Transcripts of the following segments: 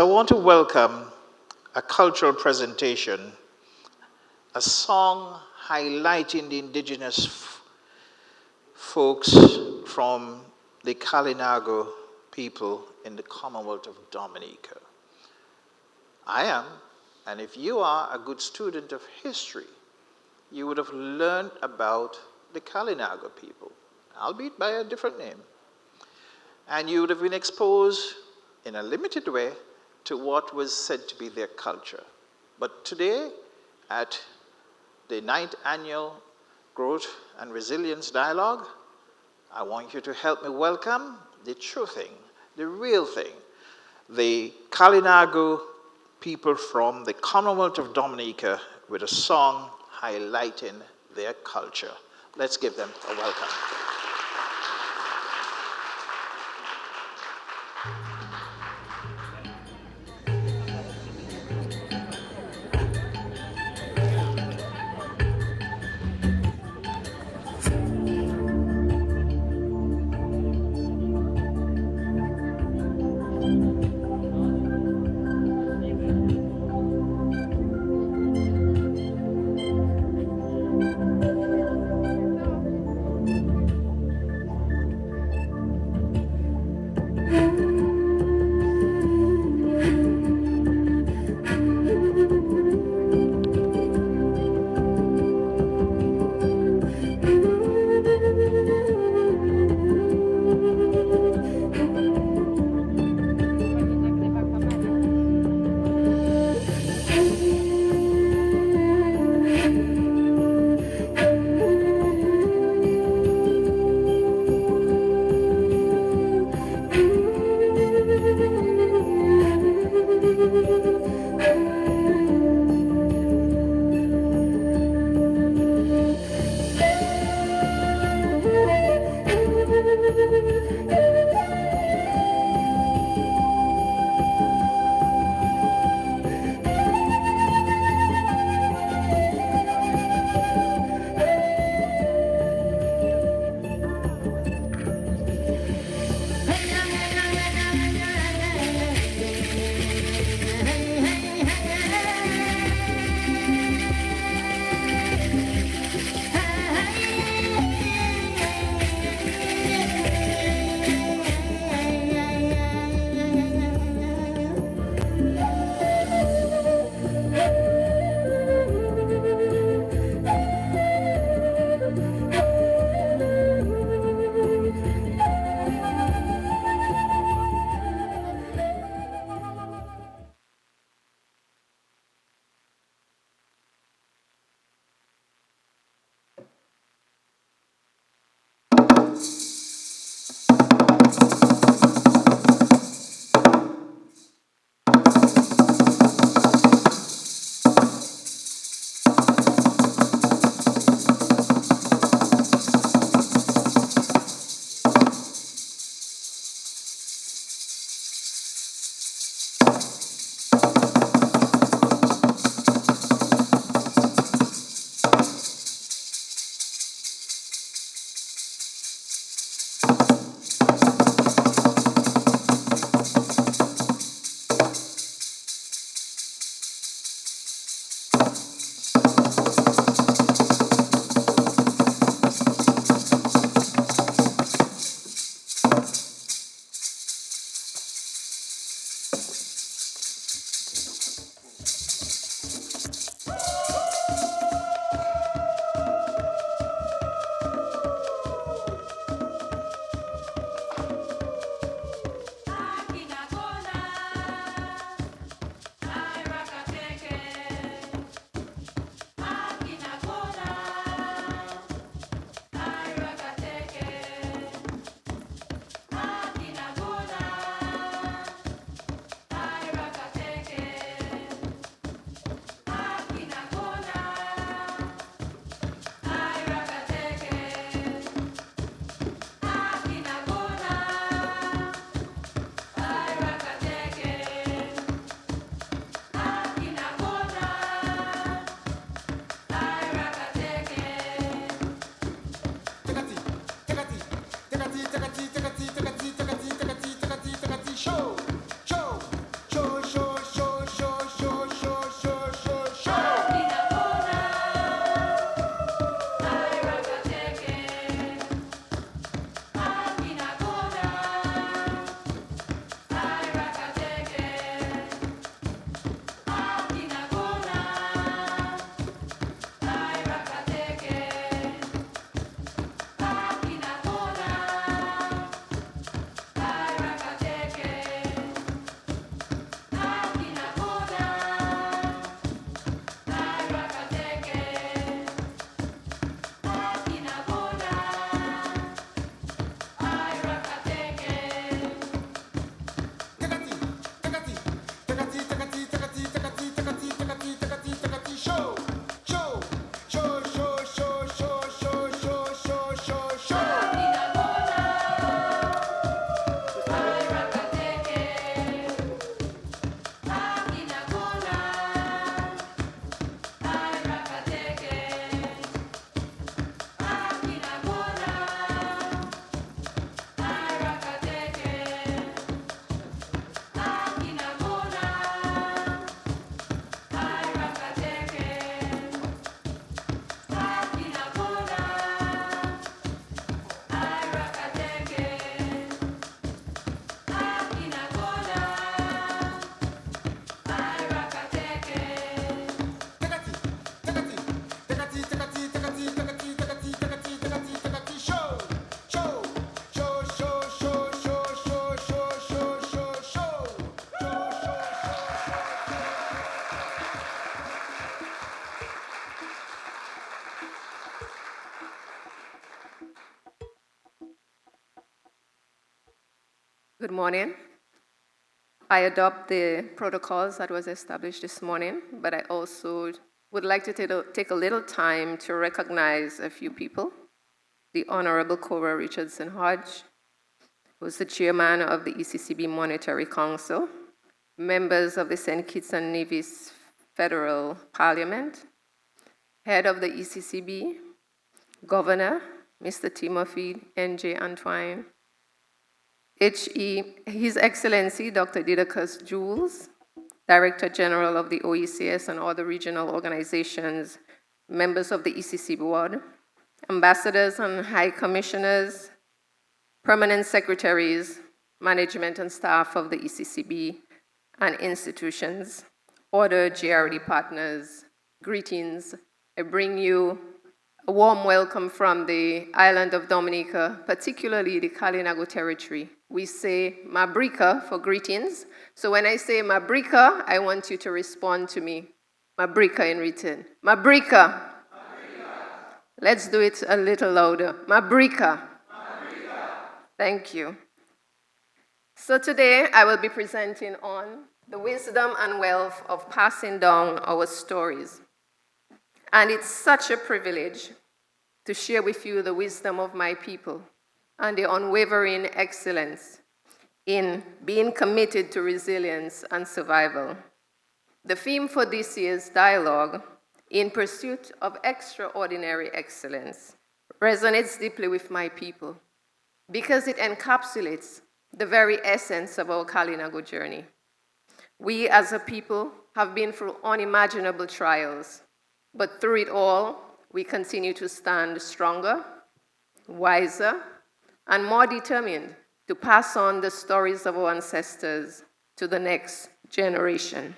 want to welcome a cultural presentation, a song highlighting the indigenous folks from the Kalinago people in the Commonwealth of Dominica. I am, and if you are a good student of history, you would have learned about the Kalinago people, albeit by a different name. And you would have been exposed in a limited way to what was said to be their culture. But today, at the 9th Annual Growth and Resilience Dialogue, I want you to help me welcome the true thing, the real thing, the Kalinago people from the Commonwealth of Dominica with a song highlighting their culture. Let's give them a welcome. Good morning. I adopt the protocols that was established this morning, but I also would like to take a little time to recognize a few people. The Honorable Cora Richardson Hodge, who's the chairman of the ECCB Monetary Council, members of the St. Kitts and Nevis Federal Parliament, head of the ECCB, Governor, Mr. Timothy N.J. Antoine, His Excellency Dr. Didacus Jules, Director General of the OECS and other regional organizations, members of the ECC Board, ambassadors and high commissioners, permanent secretaries, management and staff of the ECCB and institutions, other GRD partners, greetings. I bring you a warm welcome from the island of Dominica, particularly the Kalinago territory. We say Mabrika for greetings. So when I say Mabrika, I want you to respond to me. Mabrika in return. Mabrika. Let's do it a little louder. Mabrika. Thank you. So today I will be presenting on the wisdom and wealth of passing down our stories. And it's such a privilege to share with you the wisdom of my people and the unwavering excellence in being committed to resilience and survival. The theme for this year's dialogue, In Pursuit of Extraordinary Excellence, resonates deeply with my people because it encapsulates the very essence of our Kalinago journey. We as a people have been through unimaginable trials, but through it all, we continue to stand stronger, wiser, and more determined to pass on the stories of our ancestors to the next generation.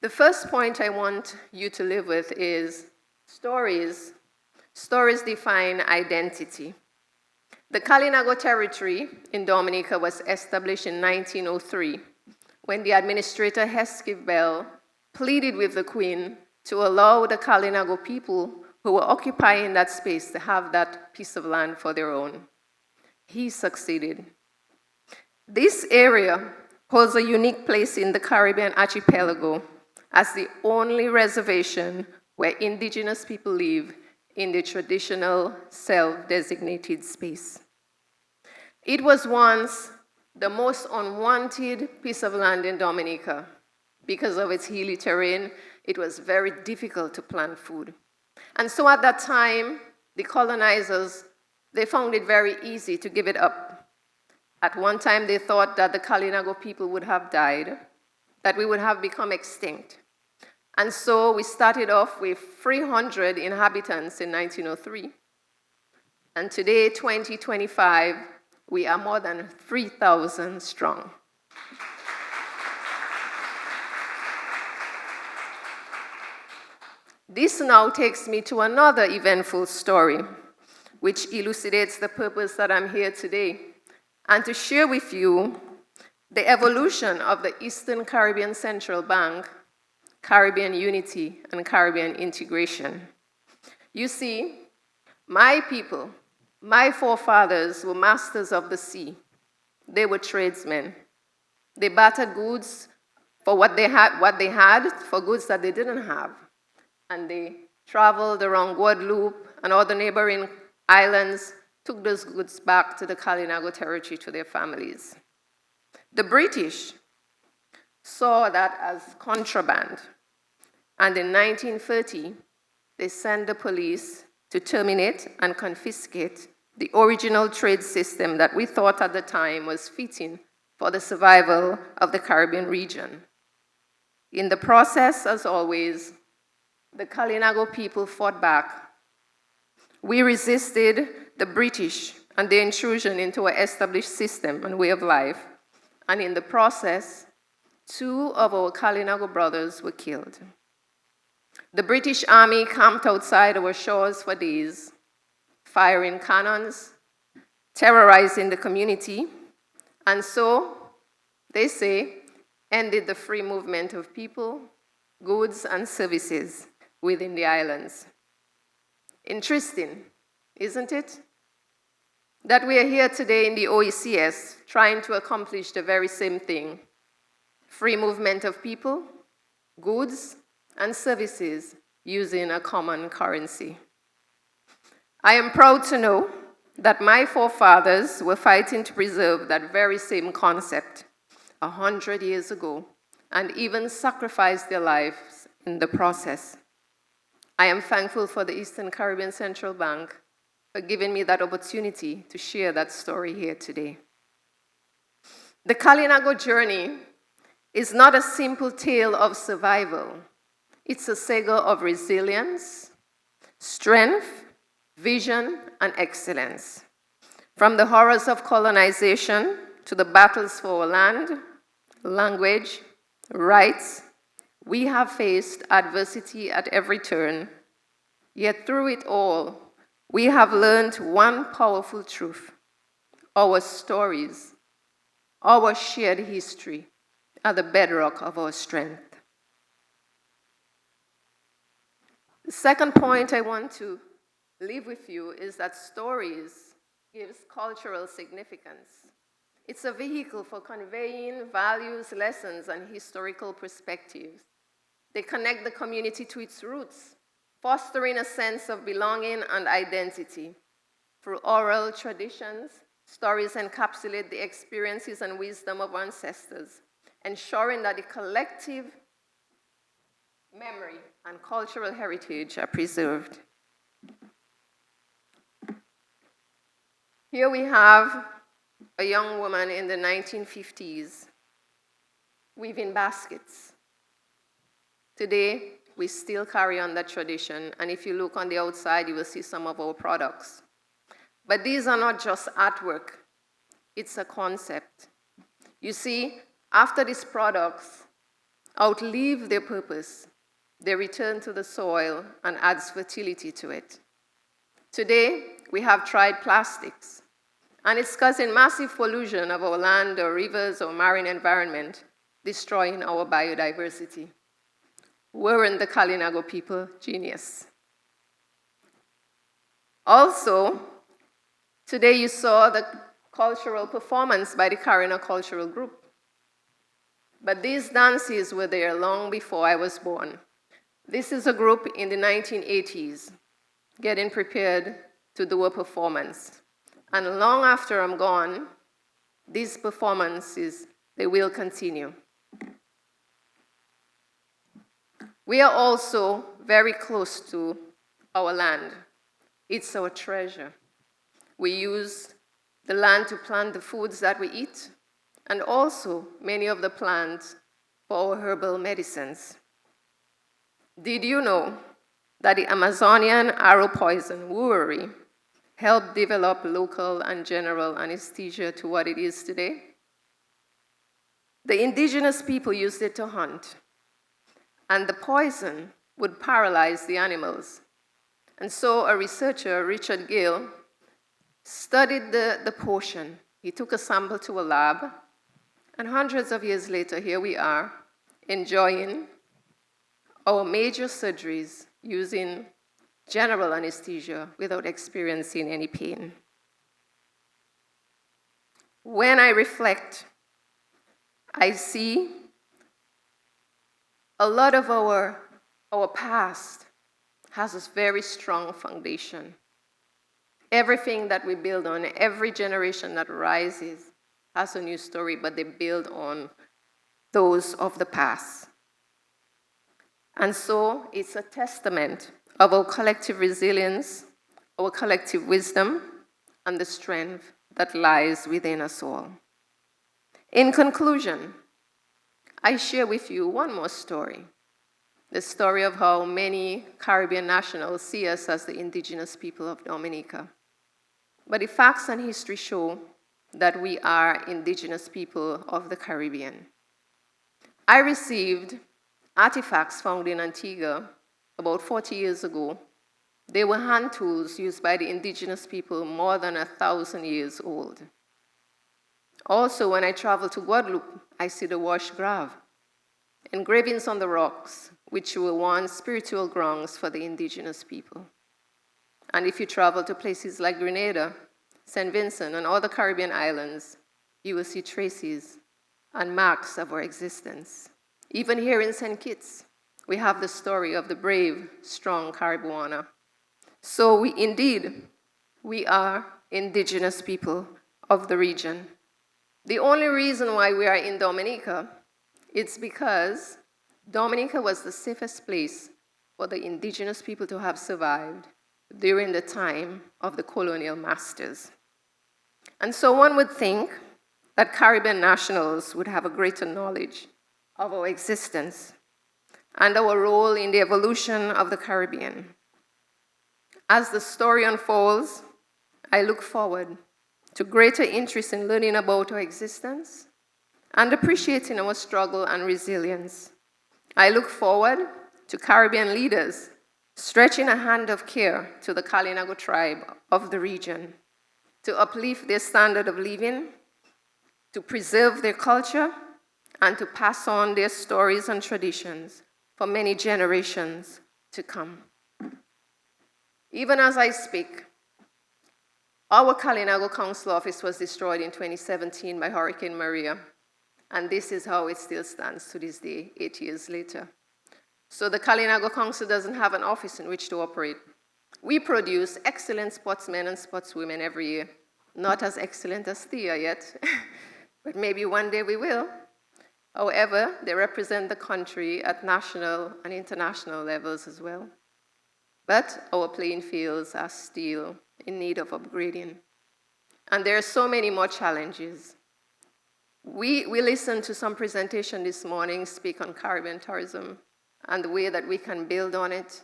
The first point I want you to live with is stories. Stories define identity. The Kalinago territory in Dominica was established in 1903 when the administrator Heskiv Bell pleaded with the Queen to allow the Kalinago people who were occupying that space to have that piece of land for their own. He succeeded. This area holds a unique place in the Caribbean archipelago as the only reservation where indigenous people live in the traditional self-designated space. It was once the most unwanted piece of land in Dominica. Because of its hilly terrain, it was very difficult to plant food. And so at that time, the colonizers, they found it very easy to give it up. At one time, they thought that the Kalinago people would have died, that we would have become extinct. And so we started off with 300 inhabitants in 1903. And today, 2025, we are more than 3,000 strong. This now takes me to another eventful story, which elucidates the purpose that I'm here today, and to share with you the evolution of the Eastern Caribbean Central Bank, Caribbean unity, and Caribbean integration. You see, my people, my forefathers were masters of the sea. They were tradesmen. They bartered goods for what they had for goods that they didn't have. And they traveled around Guadeloupe and other neighboring islands, took those goods back to the Kalinago territory to their families. The British saw that as contraband, and in 1930, they sent the police to terminate and confiscate the original trade system that we thought at the time was fitting for the survival of the Caribbean region. In the process, as always, the Kalinago people fought back. We resisted the British and their intrusion into our established system and way of life. And in the process, 2 of our Kalinago brothers were killed. The British Army camped outside our shores for days, firing cannons, terrorizing the community, and so, they say, ended the free movement of people, goods, and services within the islands. Interesting, isn't it? that we are here today in the OECS trying to accomplish the very same thing: free movement of people, goods, and services using a common currency. I am proud to know that my forefathers were fighting to preserve that very same concept 100 years ago, and even sacrificed their lives in the process. I am thankful for the Eastern Caribbean Central Bank for giving me that opportunity to share that story here today. The Kalinago journey is not a simple tale of survival. It's a saga of resilience, strength, vision, and excellence. From the horrors of colonization to the battles for our land, language, rights, we have faced adversity at every turn. Yet through it all, we have learned one powerful truth: our stories, our shared history, are the bedrock of our strength. The second point I want to leave with you is that stories gives cultural significance. It's a vehicle for conveying values, lessons, and historical perspectives. They connect the community to its roots, fostering a sense of belonging and identity. Through oral traditions, stories encapsulate the experiences and wisdom of ancestors, ensuring that the collective memory and cultural heritage are preserved. Here we have a young woman in the 1950s weaving baskets. Today, we still carry on that tradition, and if you look on the outside, you will see some of our products. But these are not just artwork, it's a concept. You see, after these products outlive their purpose, they return to the soil and adds fertility to it. Today, we have tried plastics, and it's causing massive pollution of our land, our rivers, our marine environment, destroying our biodiversity. Weren't the Kalinago people genius? Also, today you saw the cultural performance by the Karina Cultural Group. But these dances were there long before I was born. This is a group in the 1980s getting prepared to do a performance. And long after I'm gone, these performances, they will continue. We are also very close to our land. It's our treasure. We use the land to plant the foods that we eat, and also many of the plants for our herbal medicines. Did you know that the Amazonian arrow poison, wurri, helped develop local and general anesthesia to what it is today? The indigenous people used it to hunt, and the poison would paralyze the animals. And so a researcher, Richard Gill, studied the potion. He took a sample to a lab, and hundreds of years later, here we are, enjoying our major surgeries using general anesthesia without experiencing any pain. When I reflect, I see a lot of our past has a very strong foundation. Everything that we build on, every generation that rises has a new story, but they build on those of the past. And so it's a testament of our collective resilience, our collective wisdom, and the strength that lies within us all. In conclusion, I share with you one more story, the story of how many Caribbean nationals see us as the indigenous people of Dominica. But the facts and history show that we are indigenous people of the Caribbean. I received artifacts found in Antigua about 40 years ago. They were hand tools used by the indigenous people more than 1,000 years old. Also, when I travel to Guadeloupe, I see the wash grave, engravings on the rocks, which were once spiritual grounds for the indigenous people. And if you travel to places like Grenada, St. Vincent, and all the Caribbean islands, you will see traces and marks of our existence. Even here in St. Kitts, we have the story of the brave, strong Caribuana. So we are indigenous people of the region. The only reason why we are in Dominica, it's because Dominica was the safest place for the indigenous people to have survived during the time of the colonial masters. And so one would think that Caribbean nationals would have a greater knowledge of our existence and our role in the evolution of the Caribbean. As the story unfolds, I look forward to greater interest in learning about our existence and appreciating our struggle and resilience. I look forward to Caribbean leaders stretching a hand of care to the Kalinago tribe of the region to uplift their standard of living, to preserve their culture, and to pass on their stories and traditions for many generations to come. Even as I speak, our Kalinago Council office was destroyed in 2017 by Hurricane Maria, and this is how it still stands to this day, 8 years later. So the Kalinago Council doesn't have an office in which to operate. We produce excellent sportsmen and sportswomen every year. Not as excellent as Thea yet, but maybe one day we will. However, they represent the country at national and international levels as well. But our playing fields are still in need of upgrading. And there are so many more challenges. We listened to some presentation this morning speak on Caribbean tourism and the way that we can build on it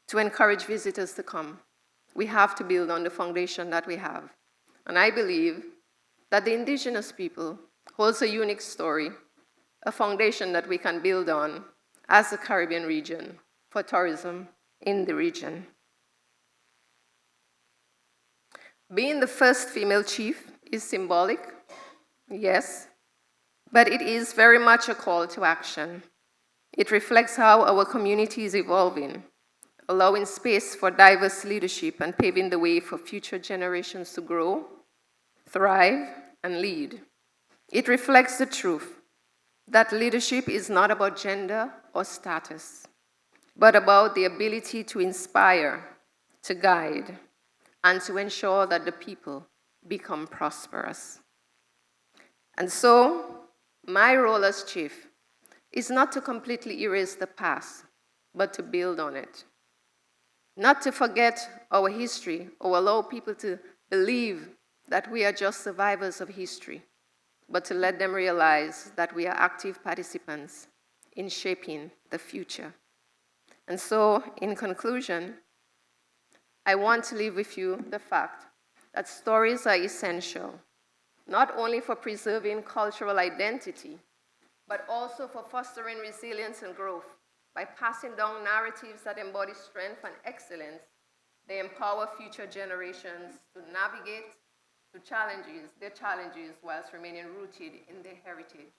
to encourage visitors to come. We have to build on the foundation that we have. And I believe that the indigenous people holds a unique story, a foundation that we can build on as a Caribbean region for tourism in the region. Being the first female chief is symbolic, yes, but it is very much a call to action. It reflects how our community is evolving, allowing space for diverse leadership and paving the way for future generations to grow, thrive, and lead. It reflects the truth that leadership is not about gender or status, but about the ability to inspire, to guide, and to ensure that the people become prosperous. And so, my role as chief is not to completely erase the past, but to build on it. Not to forget our history or allow people to believe that we are just survivors of history, but to let them realize that we are active participants in shaping the future. And so, in conclusion, I want to leave with you the fact that stories are essential, not only for preserving cultural identity, but also for fostering resilience and growth. By passing down narratives that embody strength and excellence, they empower future generations to navigate their challenges whilst remaining rooted in their heritage.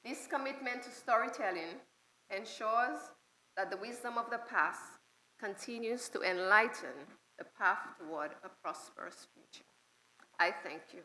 This commitment to storytelling ensures that the wisdom of the past continues to enlighten the path toward a prosperous future. I thank you.